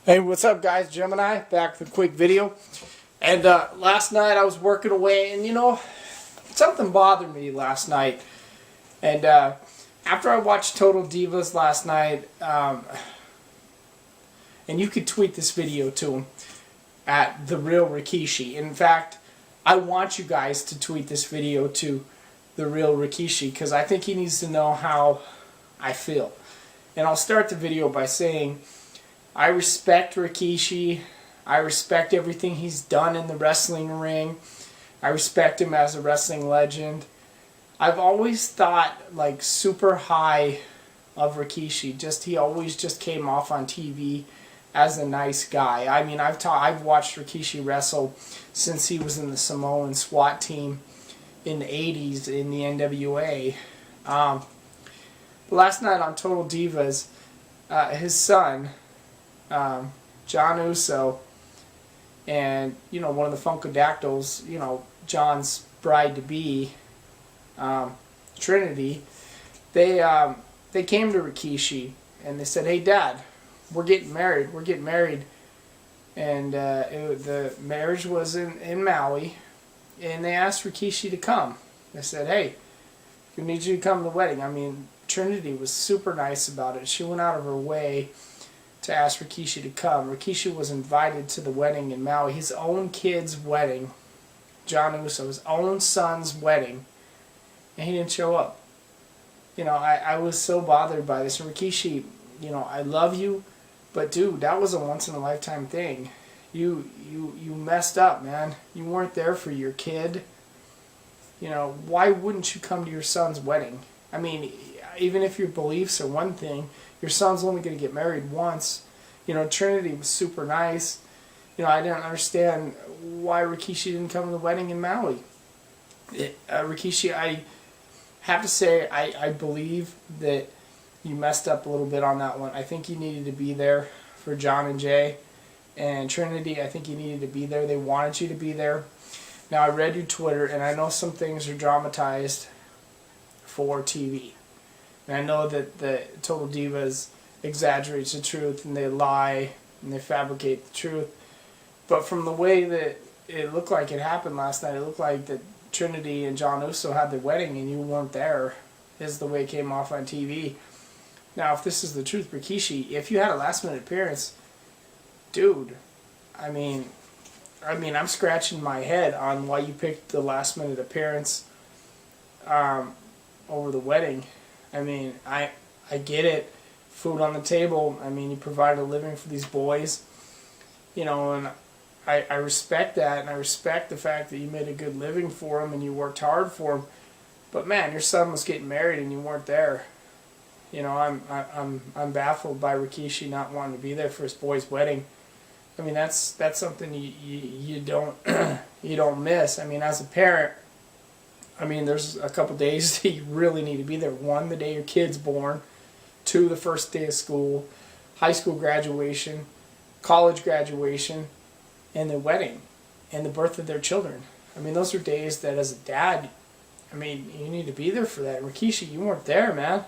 Hey, what's up guys? Gemini back with a quick video. And last night I was working away and something bothered me last night. And after I watched Total Divas last night, and you could tweet this video to him at The Real Rikishi. In fact, I want you guys to tweet this video to The Real Rikishi because I think he needs to know how I feel. And I'll start the video by saying I respect Rikishi. I respect everything he's done in the wrestling ring. I respect him as a wrestling legend. I've always thought like super high of Rikishi. He always just came off on TV as a nice guy. I mean, I've watched Rikishi wrestle since he was in the Samoan SWAT team in the 80s in the NWA. Last night on Total Divas, his son, Jon Uso, and one of the Funkadactyls, John's bride-to-be, Trinity, they came to Rikishi and they said, "Hey Dad, we're getting married. And the marriage was in Maui, and they asked Rikishi to come. They said, "Hey, we need you to come to the wedding." I mean, Trinity was super nice about it. She went out of her way to ask Rikishi to come. Rikishi was invited to the wedding in Maui, his own kid's wedding, Jon Uso's own son's wedding, and he didn't show up. I was so bothered by this. Rikishi, I love you, but dude, that was a once-in-a-lifetime thing. You messed up, man. You weren't there for your kid. Why wouldn't you come to your son's wedding? I mean, even if your beliefs are one thing, your son's only going to get married once. Trinity was super nice. I didn't understand why Rikishi didn't come to the wedding in Maui. Rikishi, I have to say, I believe that you messed up a little bit on that one. I think you needed to be there for John and Jay. And Trinity, I think you needed to be there. They wanted you to be there. Now, I read your Twitter, and I know some things are dramatized for TV. And I know that the Total Divas exaggerates the truth, and they lie, and they fabricate the truth. But from the way that it looked like it happened last night, it looked like that Trinity and Jon Uso had their wedding, and you weren't there, is the way it came off on TV. Now, if this is the truth, Rikishi, if you had a last-minute appearance, dude, I mean, I'm scratching my head on why you picked the last-minute appearance over the wedding. I mean, I get it. Food on the table. I mean, you provided a living for these boys. And I respect that, and I respect the fact that you made a good living for them and you worked hard for them. But man, your son was getting married and you weren't there. I'm baffled by Rikishi not wanting to be there for his boy's wedding. I mean, that's something you don't you don't miss. I mean, as a parent, there's a couple days that you really need to be there. 1, the day your kid's born. 2, the first day of school. High school graduation. College graduation. And the wedding. And the birth of their children. I mean, those are days that as a dad, you need to be there for that. Rikishi, you weren't there, man.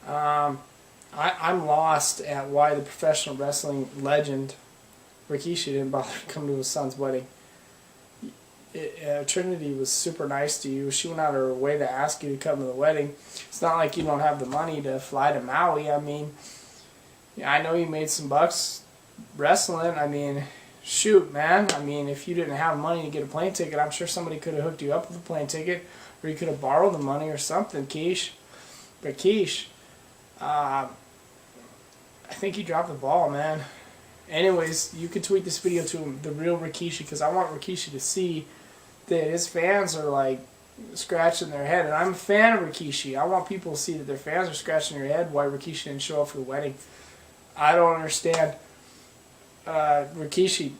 I'm lost at why the professional wrestling legend Rikishi didn't bother to come to his son's wedding. Trinity was super nice to you. She went out of her way to ask you to come to the wedding. It's not like you don't have the money to fly to Maui. I know you made some bucks wrestling. Shoot, man. If you didn't have money to get a plane ticket, I'm sure somebody could have hooked you up with a plane ticket, or you could have borrowed the money or something, Keish. But Keish, I think you dropped the ball, man. Anyways, you can tweet this video to him, The Real Rikishi, because I want Rikishi to see that his fans are like scratching their head. And I'm a fan of Rikishi. I want people to see that their fans are scratching their head why Rikishi didn't show up for the wedding. I don't understand. Rikishi,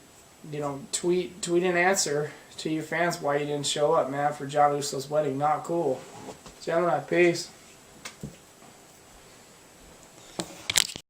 tweet an answer to your fans why you didn't show up, man, for Jon Uso's wedding. Not cool. Gemini, peace.